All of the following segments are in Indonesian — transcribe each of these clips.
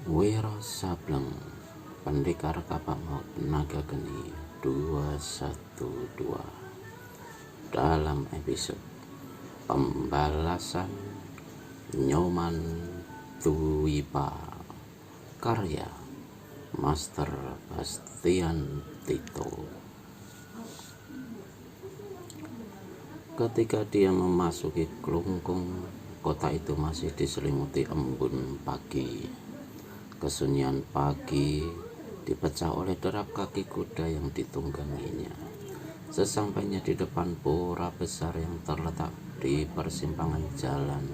Wiro Sableng, Pendekar Kapak Maut Naga Geni 212. Dalam episode Pembalasan Nyoman Tuwipa, karya Master Bastian Tito. Ketika dia memasuki Klungkung, kota itu masih diselimuti embun pagi. Kesunyian pagi dipecah oleh derap kaki kuda yang ditungganginya. Sesampainya di depan pura besar yang terletak di persimpangan jalan,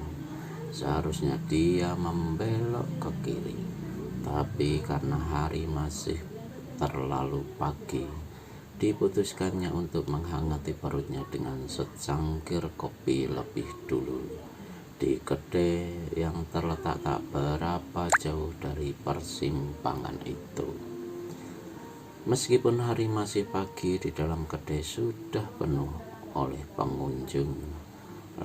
seharusnya dia membelok ke kiri. Tapi karena hari masih terlalu pagi, diputuskannya untuk menghangati perutnya dengan secangkir kopi lebih dulu di kedai yang terletak tak berapa jauh dari persimpangan itu. Meskipun hari masih pagi, di dalam kedai sudah penuh oleh pengunjung.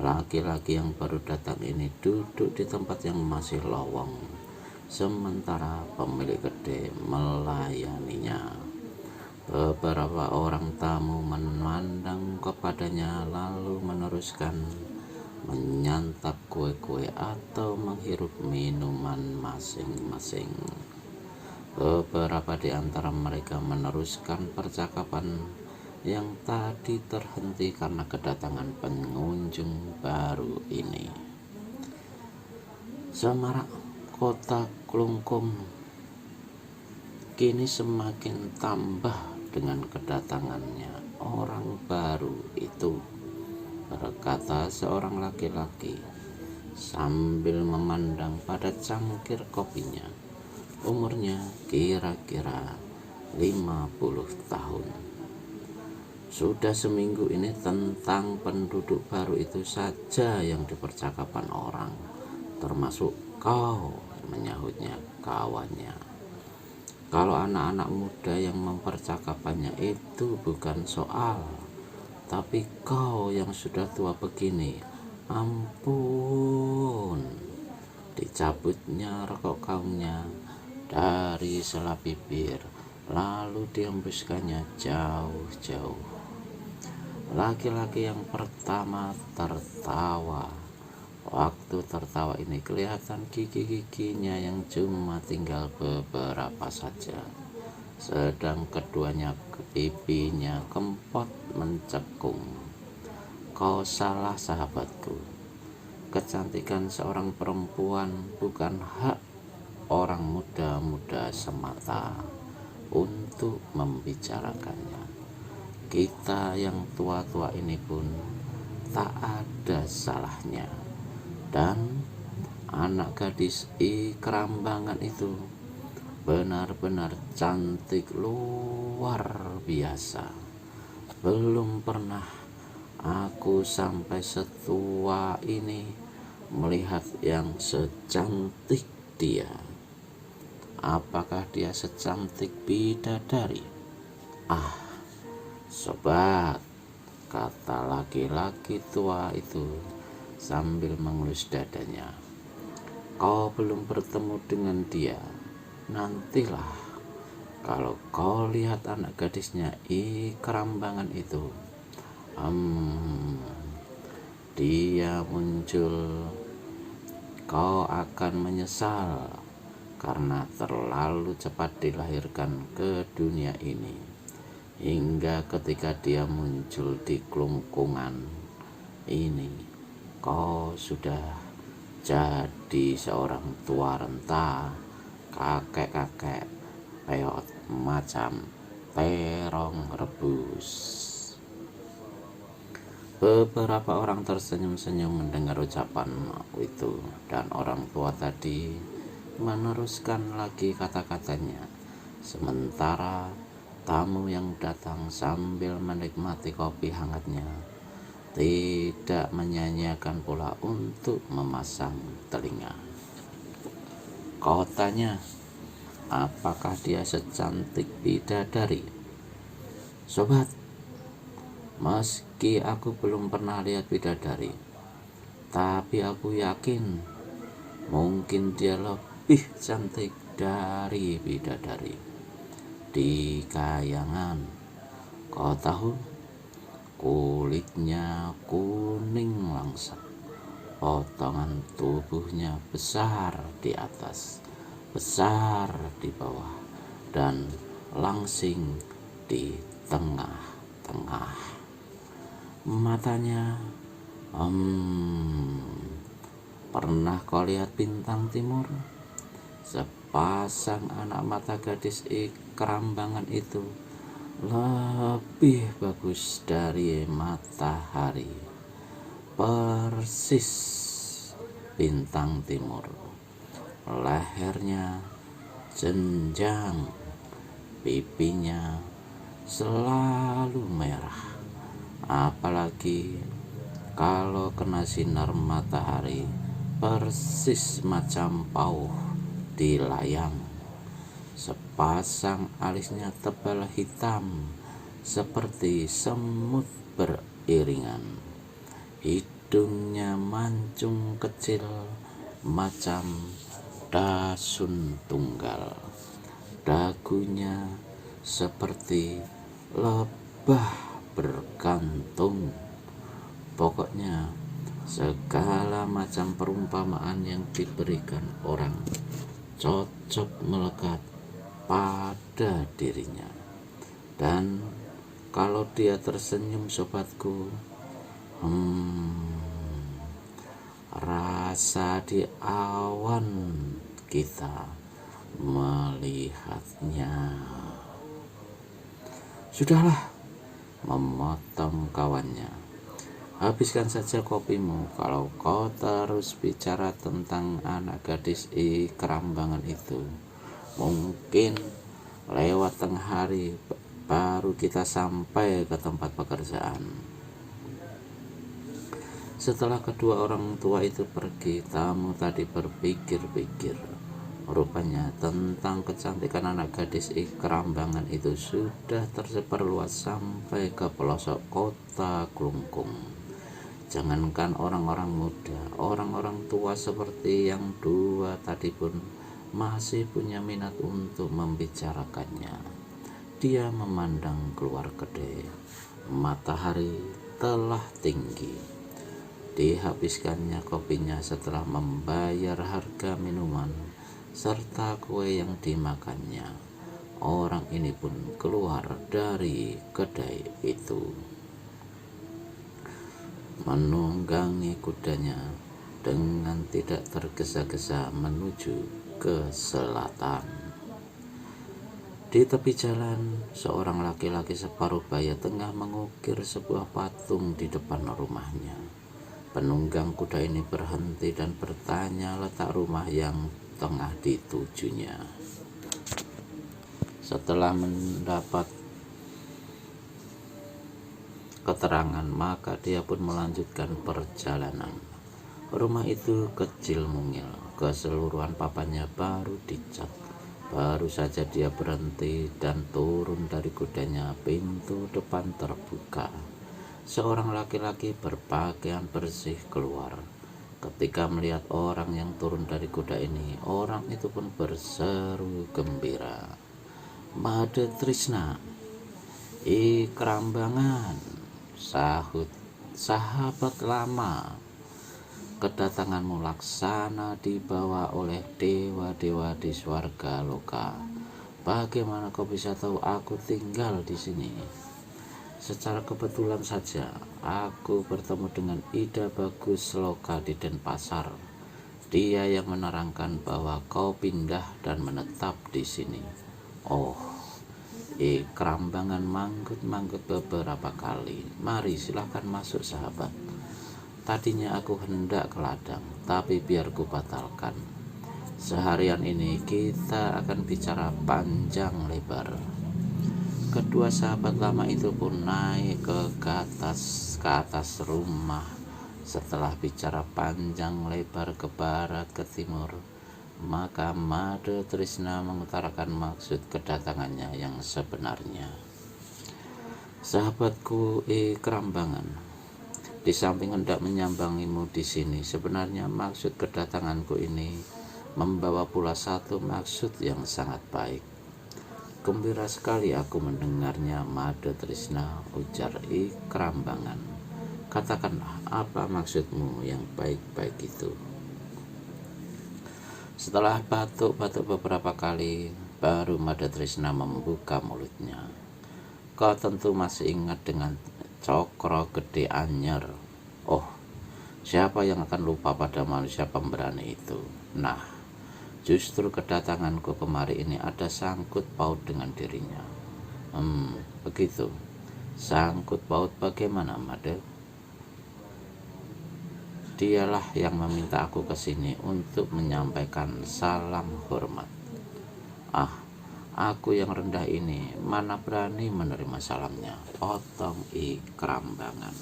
Laki-laki yang baru datang ini duduk di tempat yang masih lowong, sementara pemilik kedai melayaninya. Beberapa orang tamu memandang kepadanya lalu meneruskan menyantap kue-kue atau menghirup minuman masing-masing. Beberapa di antara mereka meneruskan percakapan yang tadi terhenti karena kedatangan pengunjung baru ini. Semarak kota Klungkung kini semakin tambah dengan kedatangannya orang baru itu, berkata seorang laki-laki sambil memandang pada cangkir kopinya. Umurnya kira-kira 50 tahun. Sudah seminggu ini tentang penduduk baru itu saja yang dipercakapan orang, termasuk kau, menyahutnya kawannya. Kalau anak-anak muda yang mempercakapannya itu bukan soal, tapi kau yang sudah tua begini, ampun. Dicabutnya rokok kaumnya dari sela bibir, lalu dihembuskannya jauh-jauh. Laki-laki yang pertama tertawa. Waktu tertawa ini kelihatan gigi-giginya yang cuma tinggal beberapa saja. Sedang keduanya pipinya kempot mencekung. Kau salah, sahabatku. Kecantikan seorang perempuan bukan hak orang muda-muda semata untuk membicarakannya. Kita yang tua-tua ini pun tak ada salahnya. Dan anak gadis Ikrambangan itu benar-benar cantik luar biasa. Belum pernah aku sampai setua ini melihat yang secantik dia. Apakah dia secantik bidadari? Ah, sobat, kata laki-laki tua itu sambil mengelus dadanya. Kau belum bertemu dengan dia. Nantilah kalau kau lihat anak gadisnya Ikrambangan itu, dia muncul, kau akan menyesal karena terlalu cepat dilahirkan ke dunia ini. Hingga ketika dia muncul di Klungkungan ini, kau sudah jadi seorang tua renta, kakek-kakek peot macam terong rebus. Beberapa orang tersenyum-senyum mendengar ucapan itu, dan orang tua tadi meneruskan lagi kata-katanya, sementara tamu yang datang sambil menikmati kopi hangatnya tidak menyanyiakan pula untuk memasang telinga. Kau tanya, apakah dia secantik bidadari? Sobat, meski aku belum pernah lihat bidadari, tapi aku yakin mungkin dia lebih lebih cantik dari bidadari di kayangan. Kau tahu, kulitnya kuning langsat, potongan tubuhnya besar di atas, besar di bawah, dan langsing di tengah-tengah. Matanya, pernah kau lihat bintang timur? Sepasang anak mata gadis Kerambangan itu lebih bagus dari matahari, persis bintang timur. Lehernya jenjang, pipinya selalu merah, apalagi kalau kena sinar matahari, persis macam pauh di layang. Sepasang alisnya tebal hitam seperti semut beriringan. Hidungnya mancung kecil macam dasun tunggal. Dagunya seperti lebah bergantung. Pokoknya segala macam perumpamaan yang diberikan orang cocok melekat pada dirinya. Dan kalau dia tersenyum, sobatku, rasa di awan kita melihatnya. Sudahlah, memotong kawannya. Habiskan saja kopimu. Kalau kau terus bicara tentang anak gadis Kerambangan itu, mungkin lewat tengah hari baru kita sampai ke tempat pekerjaan. Setelah kedua orang tua itu pergi, tamu tadi berpikir-pikir. Rupanya tentang kecantikan anak gadis Kerambangan itu sudah tersebar luas sampai ke pelosok kota Klungkung. Jangankan orang-orang muda, orang-orang tua seperti yang dua tadi pun masih punya minat untuk membicarakannya. Dia memandang keluar kedai. Matahari telah tinggi. Dihabiskannya kopinya setelah membayar harga minuman serta kue yang dimakannya. Orang ini pun keluar dari kedai itu, menunggangi kudanya dengan tidak tergesa-gesa menuju ke selatan. Di tepi jalan, seorang laki-laki separuh baya tengah mengukir sebuah patung di depan rumahnya. Penunggang kuda ini berhenti dan bertanya letak rumah yang tengah ditujunya. Setelah mendapat keterangan, maka dia pun melanjutkan perjalanan. Rumah itu kecil mungil, keseluruhan papannya baru dicat. Baru saja dia berhenti dan turun dari kudanya, pintu depan terbuka. Seorang laki-laki berpakaian bersih keluar. Ketika melihat orang yang turun dari kuda ini, orang itu pun berseru gembira. "Made Trisna, Kerambangan," sahut sahabat lama. "Kedatanganmu laksana dibawa oleh dewa-dewa di swarga loka. Bagaimana kau bisa tahu aku tinggal di sini?" "Secara kebetulan saja aku bertemu dengan Ida Bagus Loka di Denpasar. Dia yang menerangkan bahwa kau pindah dan menetap di sini." "Oh." Kerambangan manggut-manggut beberapa kali. "Mari silahkan masuk, sahabat. Tadinya aku hendak ke ladang, tapi biar ku batalkan. Seharian ini kita akan bicara panjang lebar." Kedua sahabat lama itu pun naik ke atas rumah. Setelah bicara panjang lebar ke barat ke timur, maka Made Trisna mengutarakan maksud kedatangannya yang sebenarnya. "Sahabatku Kerambangan, di samping hendak menyambangimu di sini, sebenarnya maksud kedatanganku ini membawa pula satu maksud yang sangat baik. Gembira sekali aku mendengarnya, Made Trisna, ujar I Kerambangan. Katakanlah, apa maksudmu yang baik-baik itu? Setelah batuk-batuk beberapa kali, baru Made Trisna membuka mulutnya. Kau tentu masih ingat dengan Cokro Gede Anyer. Oh, siapa yang akan lupa pada manusia pemberani itu? Nah, justru kedatanganku kemari ini ada sangkut paut dengan dirinya. Begitu. Sangkut paut bagaimana, Made? Dialah yang meminta aku ke sini untuk menyampaikan salam hormat. Ah, aku yang rendah ini mana berani menerima salamnya, potong I Kerambangan.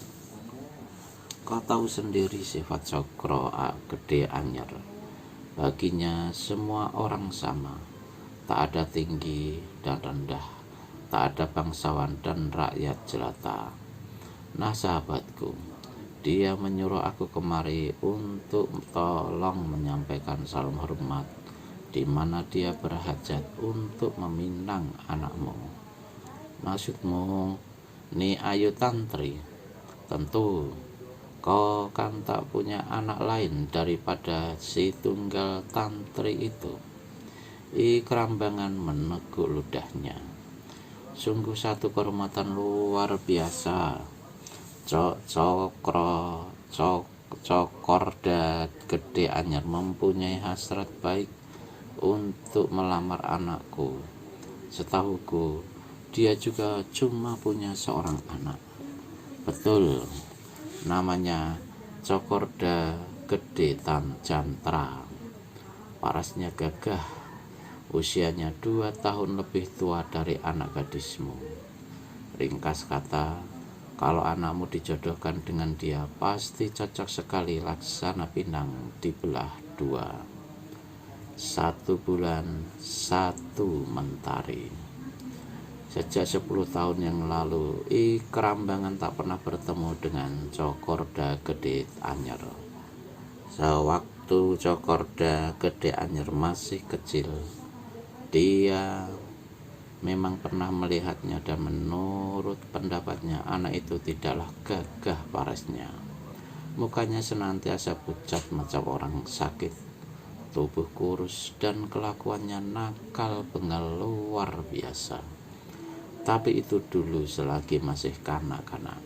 Kau tahu sendiri sifat Cokro Gede Anyer. Baginya semua orang sama, tak ada tinggi dan rendah, tak ada bangsawan dan rakyat jelata. Nah sahabatku, dia menyuruh aku kemari untuk tolong menyampaikan salam hormat, di mana dia berhajat untuk meminang anakmu. Maksudmu, Ni Ayu Tantri? Tentu, kau kan tak punya anak lain daripada si tunggal Tantri itu. I Kerambangan meneguk ludahnya. Sungguh satu kehormatan luar biasa. Cokorda Gede Anyer mempunyai hasrat baik untuk melamar anakku. Setahuku, dia juga cuma punya seorang anak. Betul, namanya Cokorda Gede Jantra. Parasnya gagah, usianya 2 tahun lebih tua dari anak gadismu. Ringkas kata, kalau anakmu dijodohkan dengan dia, pasti cocok sekali laksana pinang dibelah 2. 1 bulan 1 mentari. Sejak 10 tahun yang lalu, I Kerambangan tak pernah bertemu dengan Cokorda Gede Anyer. Sewaktu Cokorda Gede Anyer masih kecil, dia memang pernah melihatnya dan menurut pendapatnya anak itu tidaklah gagah parasnya. Mukanya senantiasa pucat macam orang sakit, tubuh kurus dan kelakuannya nakal bengal luar biasa. Tapi itu dulu selagi masih kanak-kanak.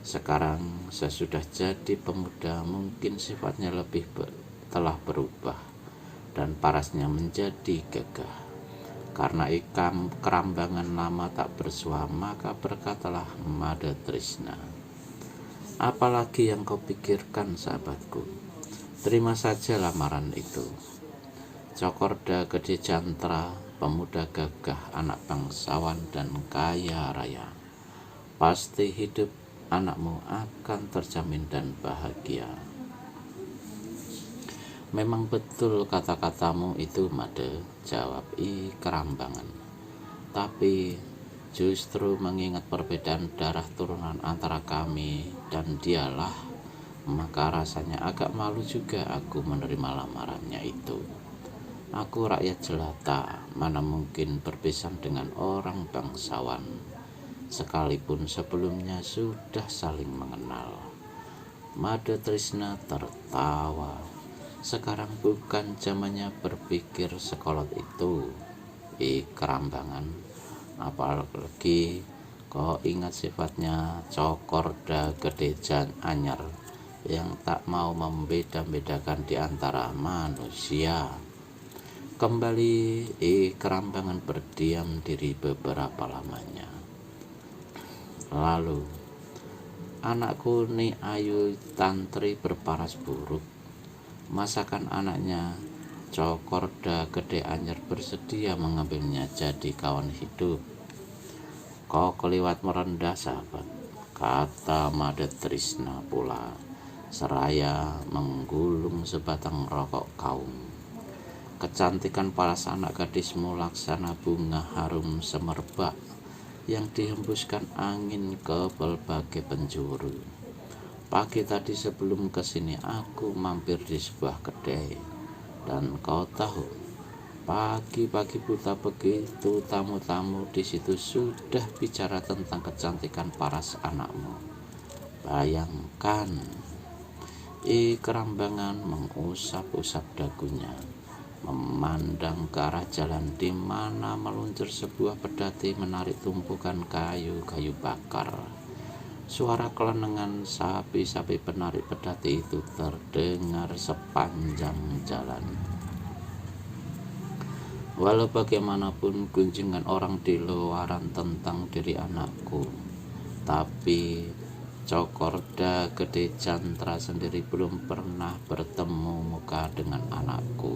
Sekarang sesudah jadi pemuda mungkin sifatnya telah berubah dan parasnya menjadi gagah. Karena Kerambangan lama tak bersua, maka berkatalah Made Trisna, apalagi yang kau pikirkan sahabatku? Terima saja lamaran itu. Cokorda Gede Jantra, pemuda gagah, anak bangsawan dan kaya raya. Pasti hidup anakmu akan terjamin dan bahagia. Memang betul kata-katamu itu, Made, jawab I Kerambangan. Tapi justru mengingat perbedaan darah turunan antara kami dan dialah, maka rasanya agak malu juga aku menerima lamarannya itu. Aku rakyat jelata, mana mungkin berpisah dengan orang bangsawan, sekalipun sebelumnya sudah saling mengenal. Made Trisna tertawa. Sekarang bukan zamannya berpikir sekolot itu, I Kerambangan. Apalagi kau ingat sifatnya Cokorda Gede Anyer yang tak mau membeda-bedakan di antara manusia. Kembali I Kerambangan berdiam diri beberapa lamanya. Lalu, anakku Ni Ayu Tantri berparas buruk. Masakan anaknya Cokorda Gede Anyer bersedia mengambilnya jadi kawan hidup. Kau keliwat merendah sahabat, kata Made Trisna pula, seraya menggulung sebatang rokok kaum. Kecantikan paras anak gadismu laksana bunga harum semerbak yang dihembuskan angin ke berbagai penjuru. Pagi tadi sebelum kesini aku mampir di sebuah kedai. Dan kau tahu, pagi-pagi buta begitu tamu-tamu di situ sudah bicara tentang kecantikan paras anakmu. Bayangkan, Kerambangan mengusap-usap dagunya, memandang ke arah jalan di mana meluncur sebuah pedati menarik tumpukan kayu-kayu bakar. Suara kelenengan sapi-sapi penarik pedati itu terdengar sepanjang jalan. Walau bagaimanapun gunjingan orang di luaran tentang diri anakku, tapi Cokorda Gede Jantra sendiri belum pernah bertemu muka dengan anakku.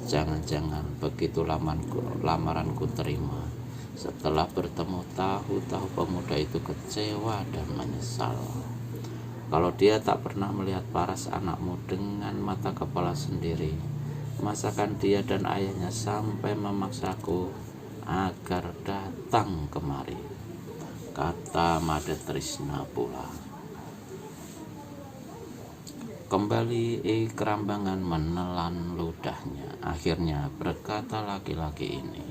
Jangan-jangan begitu lamaranku terima. Setelah bertemu tahu-tahu pemuda itu kecewa dan menyesal. Kalau dia tak pernah melihat paras anakmu dengan mata kepala sendiri, masakan dia dan ayahnya sampai memaksaku agar datang kemari, kata Made Trisna pula. Kembali Kerambangan menelan ludahnya. Akhirnya berkata laki-laki ini,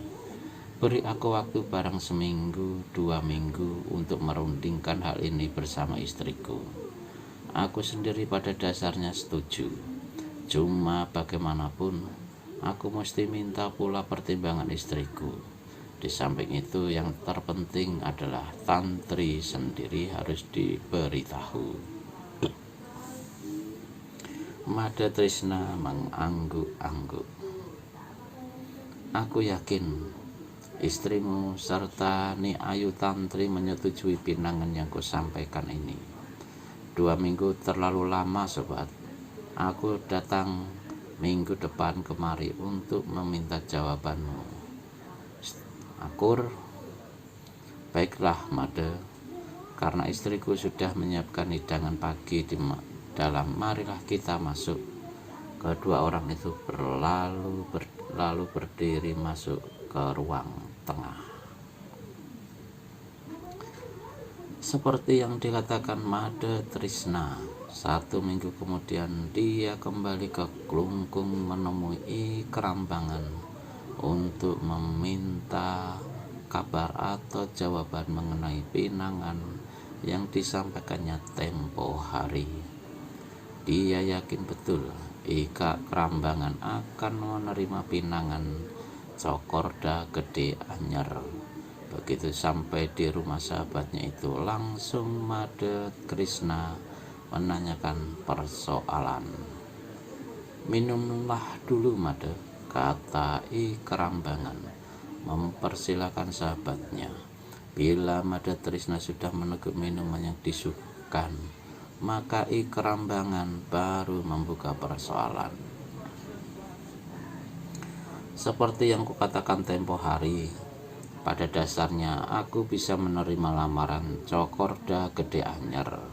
beri aku waktu barang seminggu, 2 minggu untuk merundingkan hal ini bersama istriku. Aku sendiri pada dasarnya setuju. Cuma bagaimanapun, aku mesti minta pula pertimbangan istriku. Di samping itu, yang terpenting adalah tantri sendiri harus diberitahu. Made Trisna mengangguk-angguk. Aku yakin istrimu serta Ni Ayu Tantri menyetujui pinangan yang kusampaikan ini. 2 minggu terlalu lama, sobat. Aku datang minggu depan kemari untuk meminta jawabanmu. Akur. Baiklah, Made. Karena istriku sudah menyiapkan hidangan pagi di dalam, marilah kita masuk. Kedua orang itu lalu berdiri masuk ke ruang tengah. Seperti yang dikatakan Made Trisna, 1 minggu kemudian dia kembali ke Klungkung menemui Kerambangan untuk meminta kabar atau jawaban mengenai pinangan yang disampaikannya tempo hari. Dia yakin betul Ika Kerambangan akan menerima pinangan Cokorda Gede Anyar. Begitu sampai di rumah sahabatnya itu, langsung Made Trisna menanyakan persoalan. Minumlah dulu, Made, kata Kerambangan, mempersilakan sahabatnya. Bila Made Trisna sudah meneguk minuman yang disuguhkan, maka Kerambangan baru membuka persoalan. Seperti yang kukatakan tempo hari, pada dasarnya aku bisa menerima lamaran Cokorda Gede Anyar.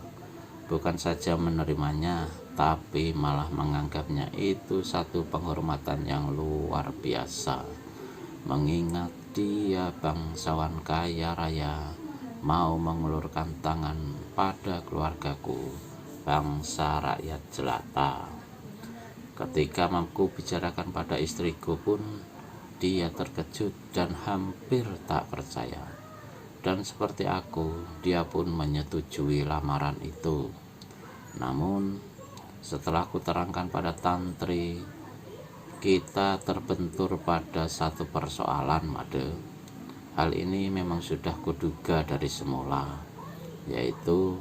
Bukan saja menerimanya, tapi malah menganggapnya itu satu penghormatan yang luar biasa. Mengingat dia bangsawan kaya raya, mau mengulurkan tangan pada keluargaku, bangsa rakyat jelata. Ketika mampu bicarakan pada istriku pun, dia terkejut dan hampir tak percaya. Dan seperti aku, dia pun menyetujui lamaran itu. Namun, setelah aku terangkan pada Tantri, kita terbentur pada satu persoalan, Made. Hal ini memang sudah kuduga dari semula, yaitu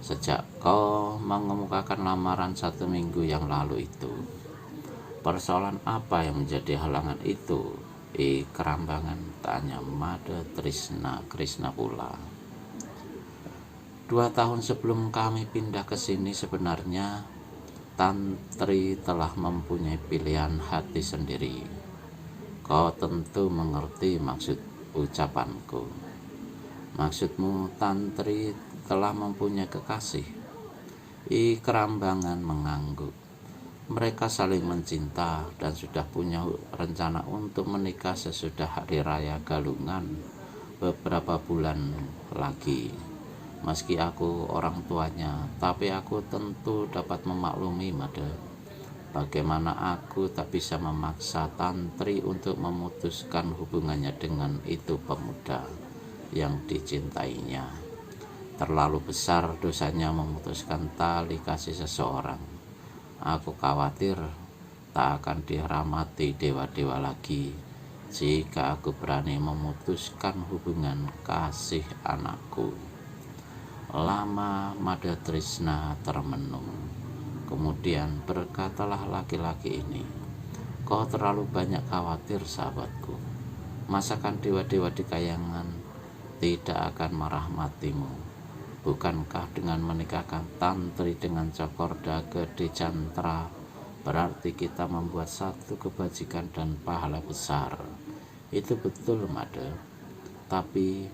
sejak kau mengemukakan lamaran 1 minggu yang lalu itu. Persoalan apa yang menjadi halangan itu? Kerambangan, tanya Made Trisna pula. 2 tahun sebelum kami pindah ke sini, sebenarnya Tantri telah mempunyai pilihan hati sendiri. Kau tentu mengerti maksud ucapanku. Maksudmu Tantri telah mempunyai kekasih? Kerambangan mengangguk. Mereka saling mencinta dan sudah punya rencana untuk menikah sesudah hari raya Galungan beberapa bulan lagi. Meski aku orang tuanya, tapi aku tentu dapat memaklumi, Made. Bagaimana aku tak bisa memaksa Tantri untuk memutuskan hubungannya dengan itu pemuda yang dicintainya. Terlalu besar dosanya memutuskan tali kasih seseorang. Aku khawatir tak akan dirahmati dewa-dewa lagi jika aku berani memutuskan hubungan kasih anakku. Lama Mada Trisna termenung. Kemudian berkatalah laki-laki ini, "Kau terlalu banyak khawatir, sahabatku. Masakan dewa-dewa di kayangan tidak akan merahmatimu? Bukankah dengan menikahkan Tantri dengan Cokorda Gede Jantra berarti kita membuat satu kebajikan dan pahala besar?" Itu betul, Mada. Tapi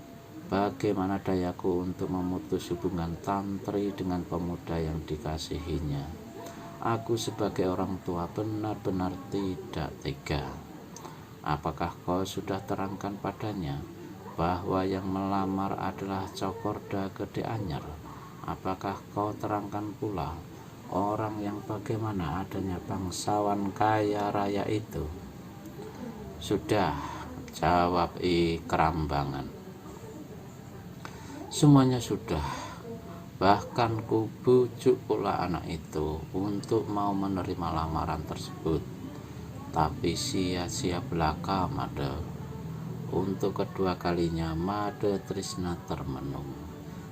bagaimana dayaku untuk memutus hubungan Tantri dengan pemuda yang dikasihinya? Aku sebagai orang tua benar-benar tidak tega. Apakah kau sudah terangkan padanya bahwa yang melamar adalah Cokorda Gede Anyar? Apakah kau terangkan pula orang yang bagaimana adanya bangsawan kaya raya itu? Sudah, jawab Kerambangan. Semuanya sudah. Bahkan ku bujuk pula anak itu untuk mau menerima lamaran tersebut. Tapi sia-sia belaka, Mada. Untuk kedua kalinya Mada Trisna termenung.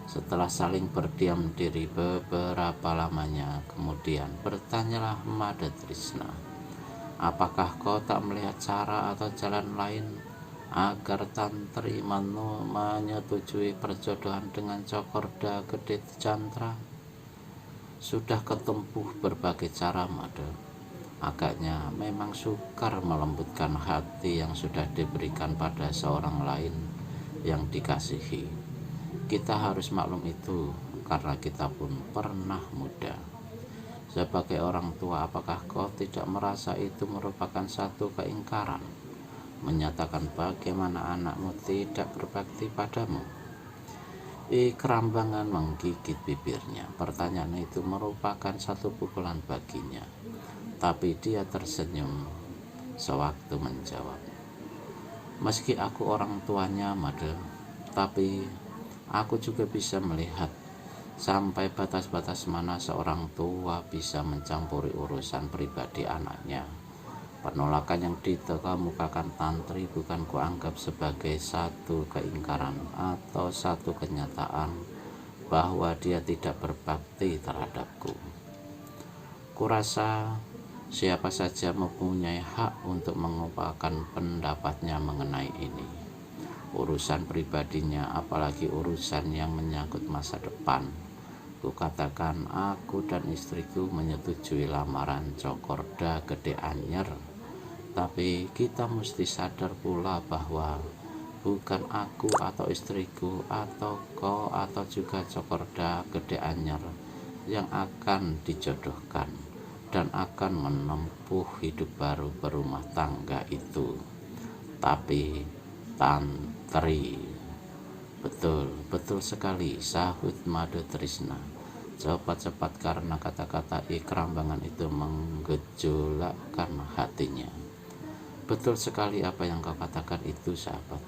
Setelah saling berdiam diri beberapa lamanya, kemudian bertanyalah Mada Trisna, "Apakah kau tak melihat cara atau jalan lain agar Tantri menyetujui perjodohan dengan Cokorda Gede Jantra?" Sudah ketempuh berbagai cara, Mada. Agaknya memang sukar melembutkan hati yang sudah diberikan pada seorang lain yang dikasihi. Kita harus maklum itu karena kita pun pernah muda. Sebagai orang tua, apakah kau tidak merasa itu merupakan satu keingkaran? Menyatakan bagaimana anakmu tidak berbakti padamu? Kerambangan menggigit bibirnya. Pertanyaan itu merupakan satu pukulan baginya. Tapi dia tersenyum sewaktu menjawab, "Meski aku orang tuanya, Mada, tapi aku juga bisa melihat sampai batas-batas mana seorang tua bisa mencampuri urusan pribadi anaknya. Penolakan yang dikemukakan Tantri bukan kuanggap sebagai satu keingkaran atau satu kenyataan bahwa dia tidak berbakti terhadapku. Kurasa siapa saja mempunyai hak untuk mengungkapkan pendapatnya mengenai ini. Urusan pribadinya, apalagi urusan yang menyangkut masa depan. Kukatakan aku dan istriku menyetujui lamaran Cokorda Gede Anyar. Tapi kita mesti sadar pula bahwa bukan aku atau istriku atau kau atau juga Cokorda Gede Anyar yang akan dijodohkan dan akan menempuh hidup baru berumah tangga itu, tapi Tantri." Betul sekali, sahut Mada Trisna cepat-cepat karena kata-kata Kerambangan itu menggejolakkan hatinya. Betul sekali apa yang kau katakan itu, sahabat.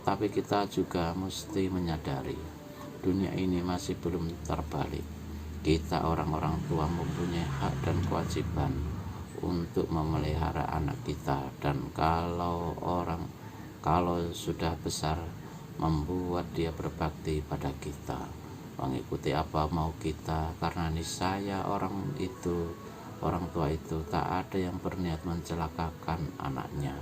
Tapi kita juga mesti menyadari dunia ini masih belum terbalik. Kita orang-orang tua mempunyai hak dan kewajiban untuk memelihara anak kita, dan kalau sudah besar membuat dia berbakti pada kita, mengikuti apa mau kita, karena niscaya orang tua itu tak ada yang berniat mencelakakan anaknya.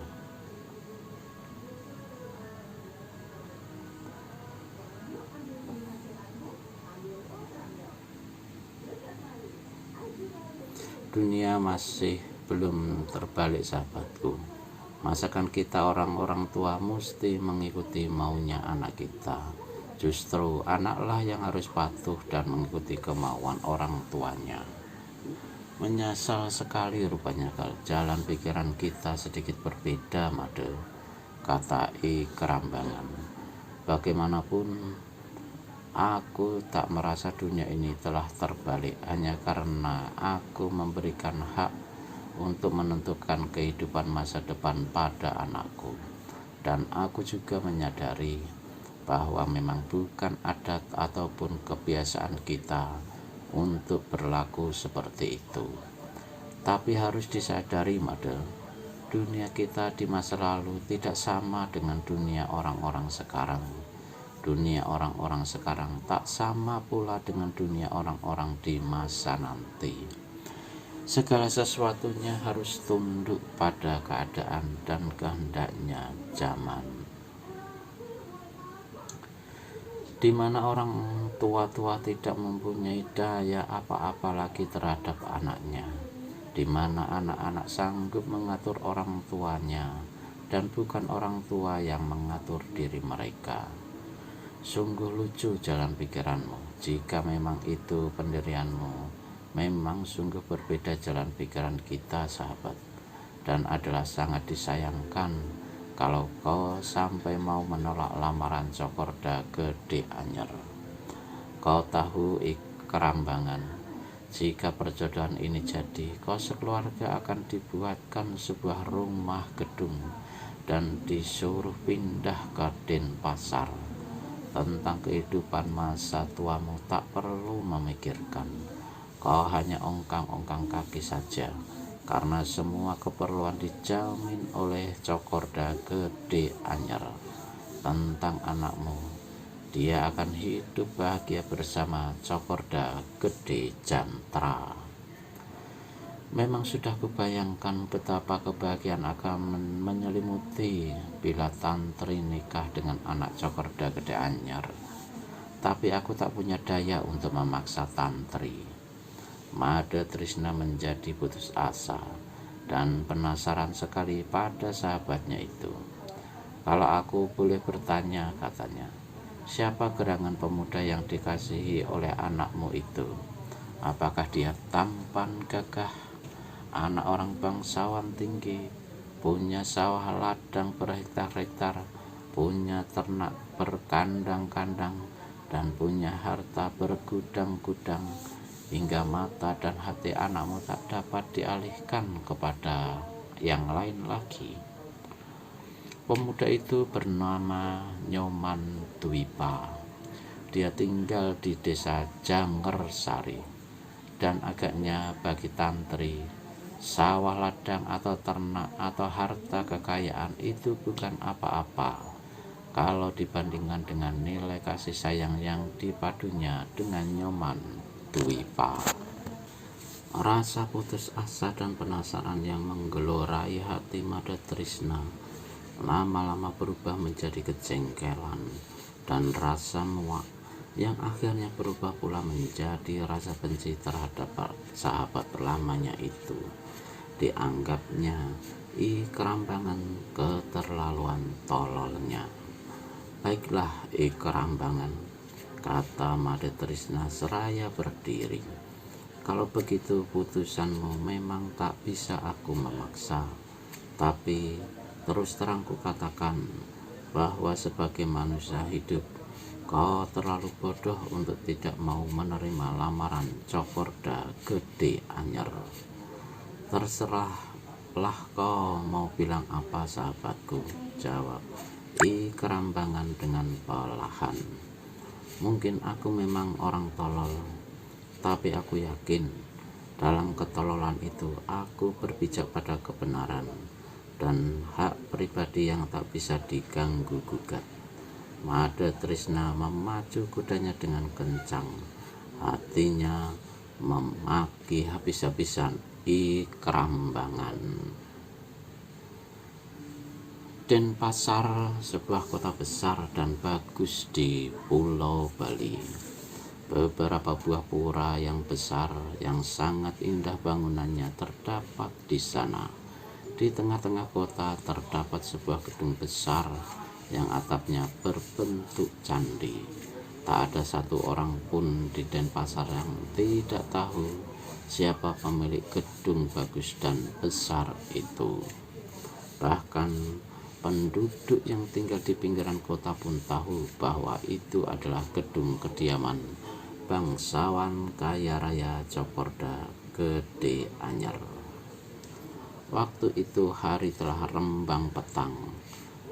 Dunia masih belum terbalik, sahabatku. Masakan kita orang-orang tua mesti mengikuti maunya anak kita? Justru anaklah yang harus patuh dan mengikuti kemauan orang tuanya. Menyesal sekali rupanya kalau jalan pikiran kita sedikit berbeda, Mada, kata Kerambangan. Bagaimanapun Aku tak merasa dunia ini telah terbalik hanya karena aku memberikan hak untuk menentukan kehidupan masa depan pada anakku. Dan aku juga menyadari bahwa memang bukan adat ataupun kebiasaan kita untuk berlaku seperti itu. Tapi harus disadari, Made, dunia kita di masa lalu tidak sama dengan dunia orang-orang sekarang. Dunia orang-orang sekarang tak sama pula dengan dunia orang-orang di masa nanti. Segala sesuatunya harus tunduk pada keadaan dan kehendaknya zaman, di mana orang tua-tua tidak mempunyai daya apa-apa lagi terhadap anaknya, di mana anak-anak sanggup mengatur orang tuanya dan bukan orang tua yang mengatur diri mereka. Sungguh lucu jalan pikiranmu. Jika memang itu pendirianmu, memang sungguh berbeda jalan pikiran kita, sahabat. Dan adalah sangat disayangkan kalau kau sampai mau menolak lamaran Cokorda Gede Anyer. Kau tahu Kerambangan, jika perjodohan ini jadi, kau sekeluarga akan dibuatkan sebuah rumah gedung dan disuruh pindah ke Denpasar. Tentang kehidupan masa tuamu tak perlu memikirkan. Kau hanya ongkang-ongkang kaki saja, karena semua keperluan dijamin oleh Cokorda Gede Anyer. Tentang anakmu, dia akan hidup bahagia bersama Cokorda Gede Jantra. Memang sudah kubayangkan betapa kebahagiaan akan menyelimuti bila Tantri nikah dengan anak Cokorda Gede Anyer. Tapi aku tak punya daya untuk memaksa Tantri. Made Trisna menjadi putus asa dan penasaran sekali pada sahabatnya itu. Kalau aku boleh bertanya, katanya, siapa gerangan pemuda yang dikasihi oleh anakmu itu? Apakah dia tampan, gagah, anak orang bangsawan tinggi, punya sawah ladang berhektar-hektar, punya ternak berkandang-kandang, dan punya harta bergudang-gudang, hingga mata dan hati anakmu tak dapat dialihkan kepada yang lain lagi? Pemuda itu bernama Nyoman Dwipa. Dia tinggal di desa Jangersari, dan agaknya bagi Tantri, sawah ladang atau ternak atau harta kekayaan itu bukan apa-apa kalau dibandingkan dengan nilai kasih sayang yang dipadunya dengan Nyoman Dwipa. Rasa putus asa dan penasaran yang menggelorai hati Made Trisna lama-lama berubah menjadi kejengkelan dan rasa muak, yang akhirnya berubah pula menjadi rasa benci terhadap sahabat lamanya itu. Dianggapnya Kerambangan keterlaluan tololnya. Baiklah Kerambangan, kata Made Trisna seraya berdiri. Kalau begitu putusanmu memang tak bisa aku memaksa. Tapi terus terang ku katakan bahwa sebagai manusia hidup, kau terlalu bodoh untuk tidak mau menerima lamaran Cokorda Gede Anyer. Terserahlah kau mau bilang apa, sahabatku, jawab Kerambangan dengan perlahan. Mungkin aku memang orang tolol, tapi aku yakin dalam ketololan itu aku berpijak pada kebenaran dan hak pribadi yang tak bisa diganggu gugat. Made Trisna memacu kudanya dengan kencang. Hatinya memaki habis-habisan Kerambangan. Denpasar, sebuah kota besar dan bagus di Pulau Bali. Beberapa buah pura yang besar yang sangat indah bangunannya terdapat di sana. Di tengah-tengah kota terdapat sebuah gedung besar yang atapnya berbentuk candi. Tak ada satu orang pun di Denpasar yang tidak tahu siapa pemilik gedung bagus dan besar itu. Bahkan Penduduk yang tinggal di pinggiran kota pun tahu bahwa itu adalah gedung kediaman bangsawan kaya raya Cokorda Gede Anyar. Waktu itu hari telah rembang petang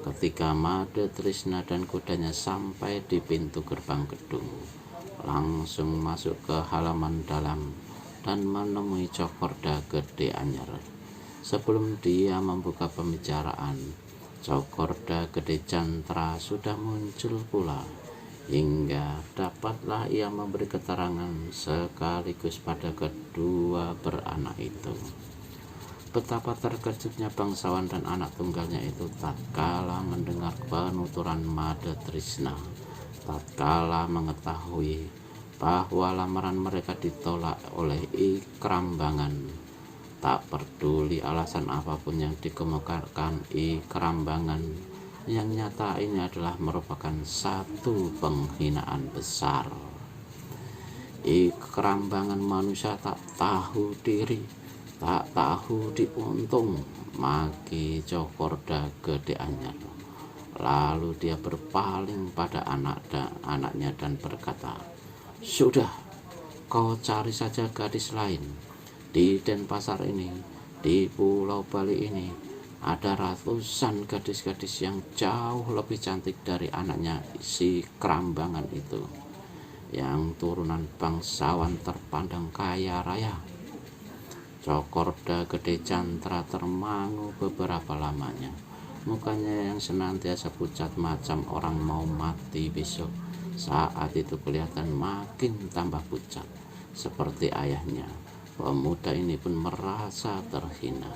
ketika Made Trisna dan kudanya sampai di pintu gerbang gedung. Langsung masuk ke halaman dalam dan menemui Cokorda Gede Anyar. Sebelum dia membuka pembicaraan, Cokorda Gede Jantra sudah muncul pula, hingga dapatlah ia memberi keterangan sekaligus pada kedua beranak itu. Betapa terkejutnya bangsawan dan anak tunggalnya itu tatkala mendengar penuturan Made Trisna, tatkala mengetahui bahwa lamaran mereka ditolak oleh Ikrambangan. Tak peduli alasan apapun yang dikemukakan Ikrambangan, yang nyata ini adalah merupakan satu penghinaan besar. Ikrambangan manusia tak tahu diri, tak tahu diuntung, maki Cokorda Gede Anyar. Lalu dia berpaling pada anaknya dan berkata, "Sudah, kau cari saja gadis lain. Di Denpasar ini, di Pulau Bali ini, ada ratusan gadis-gadis yang jauh lebih cantik dari anaknya si Krambangan itu, yang turunan bangsawan terpandang kaya raya." Cokorda Gede Jantra termangu beberapa lamanya. Mukanya yang senantiasa pucat macam orang mau mati besok, saat itu kelihatan makin tambah pucat seperti ayahnya. Pemuda ini pun merasa terhina,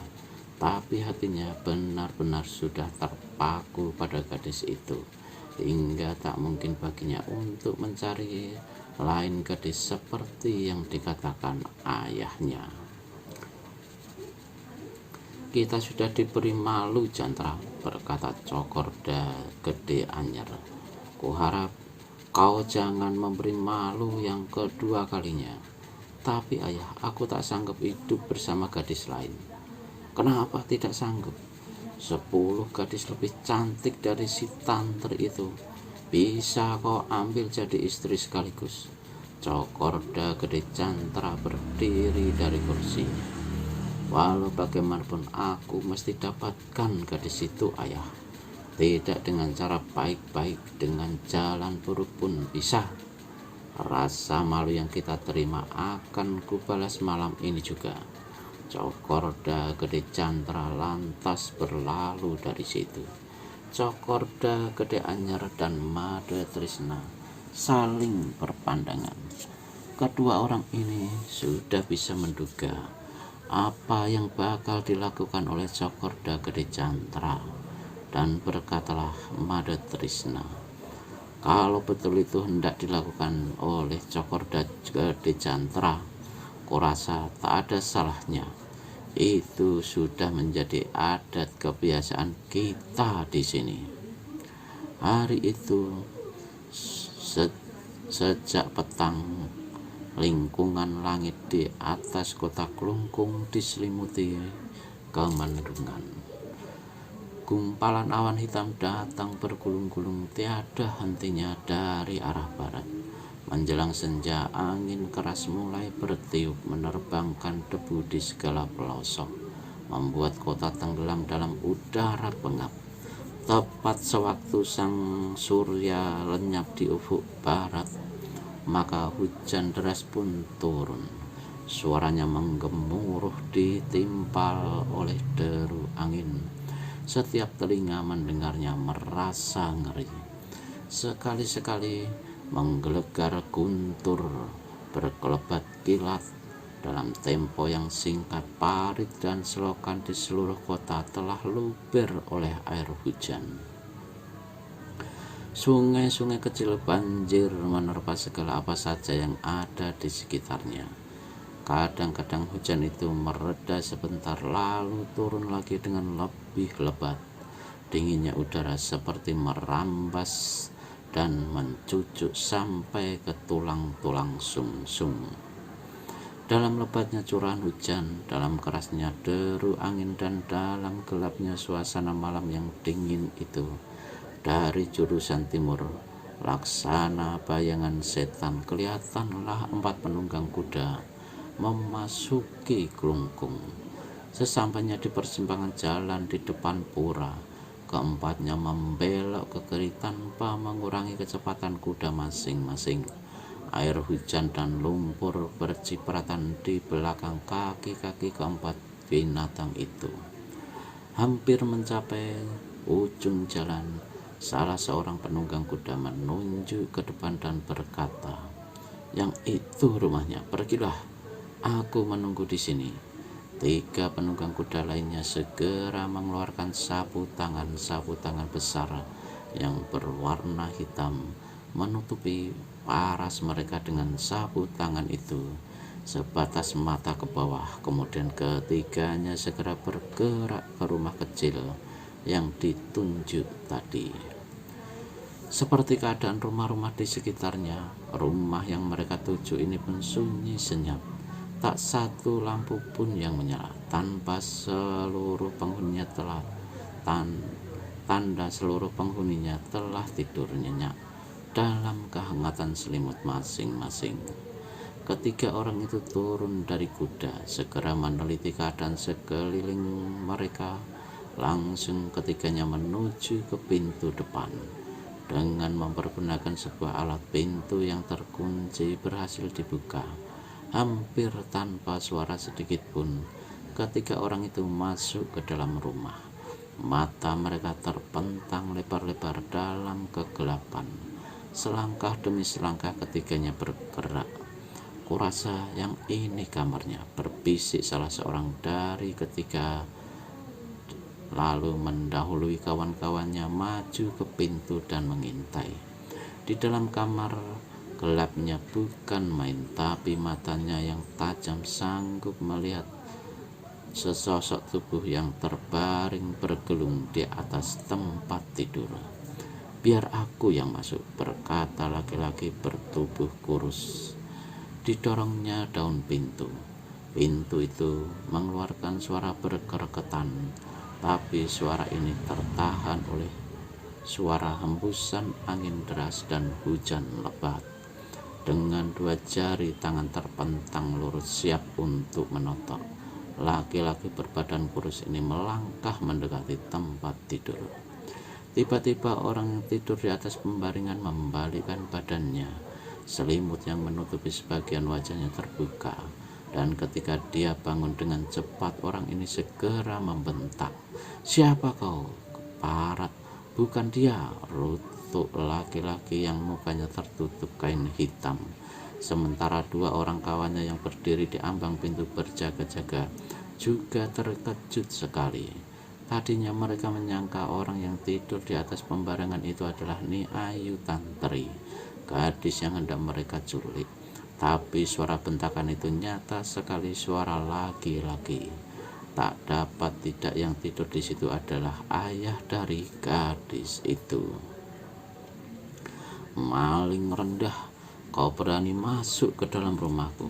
tapi hatinya benar-benar sudah terpaku pada gadis itu, hingga tak mungkin baginya untuk mencari lain gadis seperti yang dikatakan ayahnya. "Kita sudah diberi malu, Jantra," berkata Cokorda Gede Anyar. "Kuharap kau jangan memberi malu yang kedua kalinya. Tapi ayah, aku tak sanggup hidup bersama gadis lain." "Kenapa tidak sanggup? 10 gadis lebih cantik dari si tantri itu bisa kau ambil jadi istri sekaligus." Cokorda Gede Jantra berdiri dari kursinya. "Walau bagaimanapun aku mesti dapatkan gadis itu, ayah. Tidak dengan cara baik-baik, dengan jalan buruk pun bisa. Rasa malu yang kita terima akan kubalas malam ini juga." Cokorda Gede Jantra lantas berlalu dari situ. Cokorda Gede Anyar dan Made Trisna saling berpandangan. Kedua orang ini sudah bisa menduga apa yang bakal dilakukan oleh Cokorda Gede Jantra, dan berkatalah Made Trisna, "Kalau betul itu hendak dilakukan oleh Cokorda Gede Jantra, kurasa tak ada salahnya. Itu sudah menjadi adat kebiasaan kita di sini." Hari itu sejak petang, lingkungan langit di atas kota Klungkung diselimuti kemendungan. Gumpalan awan hitam datang bergulung-gulung tiada hentinya dari arah barat. Menjelang senja, angin keras mulai bertiup menerbangkan debu di segala pelosok, membuat kota tenggelam dalam udara pengap. Tepat sewaktu sang surya lenyap di ufuk barat, maka hujan deras pun turun. Suaranya menggemuruh ditimpal oleh deru angin. Setiap telinga mendengarnya merasa ngeri. Sekali-sekali menggelegar guntur, berkelebat kilat. Dalam tempo yang singkat, parit dan selokan di seluruh kota telah luber oleh air hujan. Sungai-sungai kecil banjir menerpa segala apa saja yang ada di sekitarnya. Kadang-kadang hujan itu mereda sebentar lalu turun lagi dengan lebih lebat. Dinginnya udara seperti merambas dan mencucuk sampai ke tulang-tulang sumsum. Dalam lebatnya curahan hujan, dalam kerasnya deru angin, dan dalam gelapnya suasana malam yang dingin itu, dari jurusan timur, laksana bayangan setan, kelihatanlah 4 penunggang kuda memasuki kelungkung. Sesampainya di persimpangan jalan di depan pura, keempatnya membelok ke kiri tanpa mengurangi kecepatan kuda masing-masing. Air hujan dan lumpur bercipratan di belakang kaki-kaki keempat binatang itu. Hampir mencapai ujung jalan, salah seorang penunggang kuda menunjuk ke depan dan berkata, "Yang itu rumahnya, pergilah, aku menunggu di sini." 3 penunggang kuda lainnya segera mengeluarkan sapu tangan besar yang berwarna hitam, menutupi paras mereka dengan sapu tangan itu sebatas mata ke bawah. Kemudian ketiganya segera bergerak ke rumah kecil yang ditunjuk tadi. Seperti keadaan rumah-rumah di sekitarnya, rumah yang mereka tuju ini pun sunyi senyap. Tak satu lampu pun yang menyala, tanpa seluruh penghuninya tanda seluruh penghuninya telah tidur nyenyak dalam kehangatan selimut masing-masing. Ketiga orang itu turun dari kuda, segera meneliti keadaan sekeliling mereka. Langsung ketiganya menuju ke pintu depan. Dengan mempergunakan sebuah alat pintu yang terkunci berhasil dibuka. Hampir tanpa suara sedikit pun, ketiga orang itu masuk ke dalam rumah. Mata mereka terpentang lebar-lebar dalam kegelapan. Selangkah demi selangkah ketiganya bergerak. "Kurasa yang ini kamarnya," berbisik salah seorang dari ketiga, lalu mendahului kawan-kawannya maju ke pintu dan mengintai. Di dalam kamar gelapnya bukan main, tapi matanya yang tajam sanggup melihat sesosok tubuh yang terbaring bergelung di atas tempat tidur. "Biar aku yang masuk," berkata laki-laki bertubuh kurus. Didorongnya daun pintu. Pintu itu mengeluarkan suara bergeregetan, tapi suara ini tertahan oleh suara hembusan angin deras dan hujan lebat. Dengan 2 jari tangan terpentang lurus siap untuk menotok, laki-laki berbadan kurus ini melangkah mendekati tempat tidur. Tiba-tiba orang yang tidur di atas pembaringan membalikkan badannya. Selimut yang menutupi sebagian wajahnya terbuka, dan ketika dia bangun dengan cepat, orang ini segera membentak, "Siapa kau, keparat?" "Bukan dia," rutuk laki-laki yang mukanya tertutup kain hitam. Sementara 2 orang kawannya yang berdiri di ambang pintu berjaga-jaga juga terkejut sekali. Tadinya mereka menyangka orang yang tidur di atas pembarangan itu adalah Ni Ayu Tantri, gadis yang hendak mereka culik. Tapi suara bentakan itu nyata sekali suara laki-laki. Tak dapat tidak, yang tidur di situ adalah ayah dari gadis itu. "Maling rendah, kau berani masuk ke dalam rumahku?"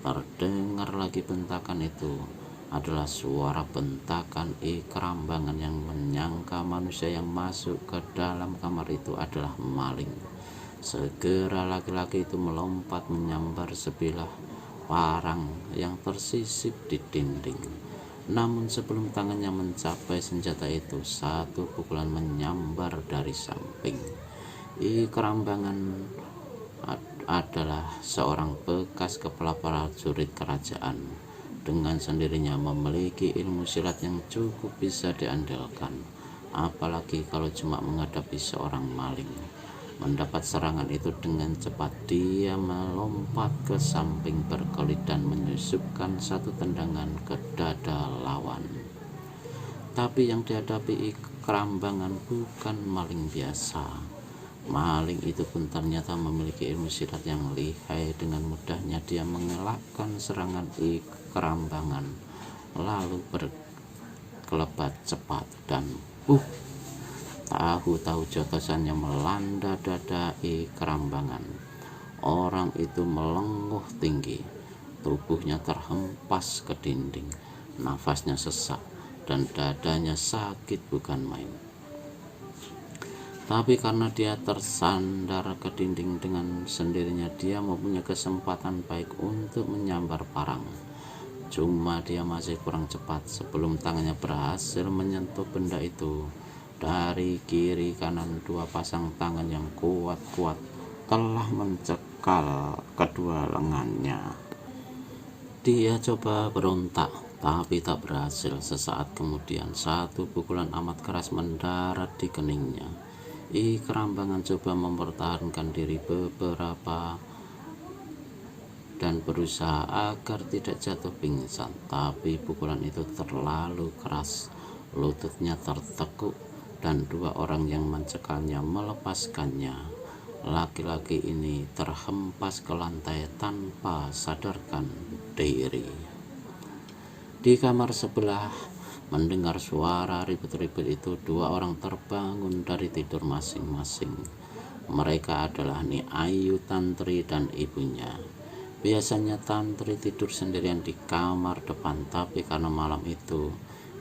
Terdengar lagi bentakan itu. Adalah suara bentakan Ikrambangan yang menyangka manusia yang masuk ke dalam kamar itu adalah maling. Segera laki-laki itu melompat menyambar sebilah parang yang tersisip di dinding. Namun sebelum tangannya mencapai senjata itu, satu pukulan menyambar dari samping. Ikrambangan adalah seorang bekas kepala prajurit kerajaan. Dengan sendirinya memiliki ilmu silat yang cukup bisa diandalkan, apalagi kalau cuma menghadapi seorang maling. Mendapat serangan itu dengan cepat, dia melompat ke samping berkelit dan menyusupkan satu tendangan ke dada lawan. Tapi yang dihadapi Ikrambangan bukan maling biasa. Maling itu pun ternyata memiliki ilmu silat yang lihai. Dengan mudahnya dia mengelakkan serangan Ikrambangan, lalu berkelebat cepat dan tahu-tahu jotosannya melanda dada Ikrambangan. Orang itu melenguh tinggi. tubuhnya terhempas ke dinding, nafasnya sesak, dan dadanya sakit bukan main. Tapi karena dia tersandar ke dinding, dengan sendirinya dia mempunyai kesempatan baik untuk menyambar parang. Cuma dia masih kurang cepat. Sebelum tangannya berhasil menyentuh benda itu, dari kiri kanan 2 pasang tangan yang kuat-kuat telah mencekal kedua lengannya. Dia coba berontak, tapi tak berhasil. Sesaat kemudian, satu pukulan amat keras mendarat di keningnya. Kerambangan coba mempertahankan diri beberapa dan berusaha agar tidak jatuh pingsan, tapi pukulan itu terlalu keras. Lututnya tertekuk dan 2 orang yang mencekalnya melepaskannya. Laki-laki ini terhempas ke lantai tanpa sadarkan diri. Di kamar sebelah, mendengar suara ribut-ribut itu, 2 orang terbangun dari tidur masing-masing. Mereka adalah Ni Ayu Tantri dan ibunya. Biasanya Tantri tidur sendirian di kamar depan, tapi karena malam itu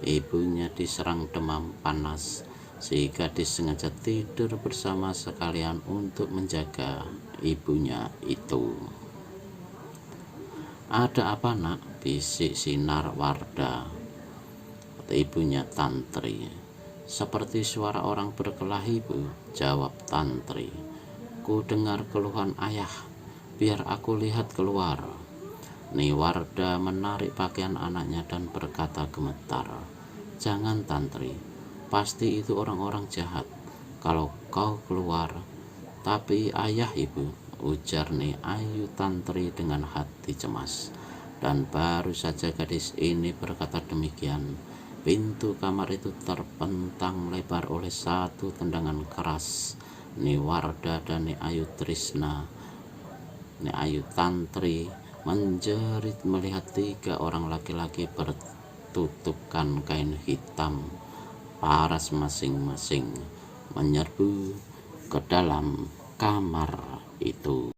ibunya diserang demam panas, sehingga disengaja tidur bersama sekalian untuk menjaga ibunya itu. "Ada apa, Nak?" bisik sinar Warda, ibunya Tantri. "Seperti suara orang berkelahi, Bu," jawab Tantri. "Ku dengar keluhan ayah, biar aku lihat keluar." Ni Warda menarik pakaian anaknya dan berkata gemetar, "Jangan, Tantri, pasti itu orang-orang jahat. Kalau kau keluar." "Tapi ayah, Ibu," ujar Ni Ayu Tantri dengan hati cemas. Dan baru saja gadis ini berkata demikian, pintu kamar itu terbentang lebar oleh satu tendangan keras. Ni Warda dan Ni Ayu Tantri menjerit melihat 3 orang laki-laki bertutupkan kain hitam paras masing-masing menyerbu ke dalam kamar itu.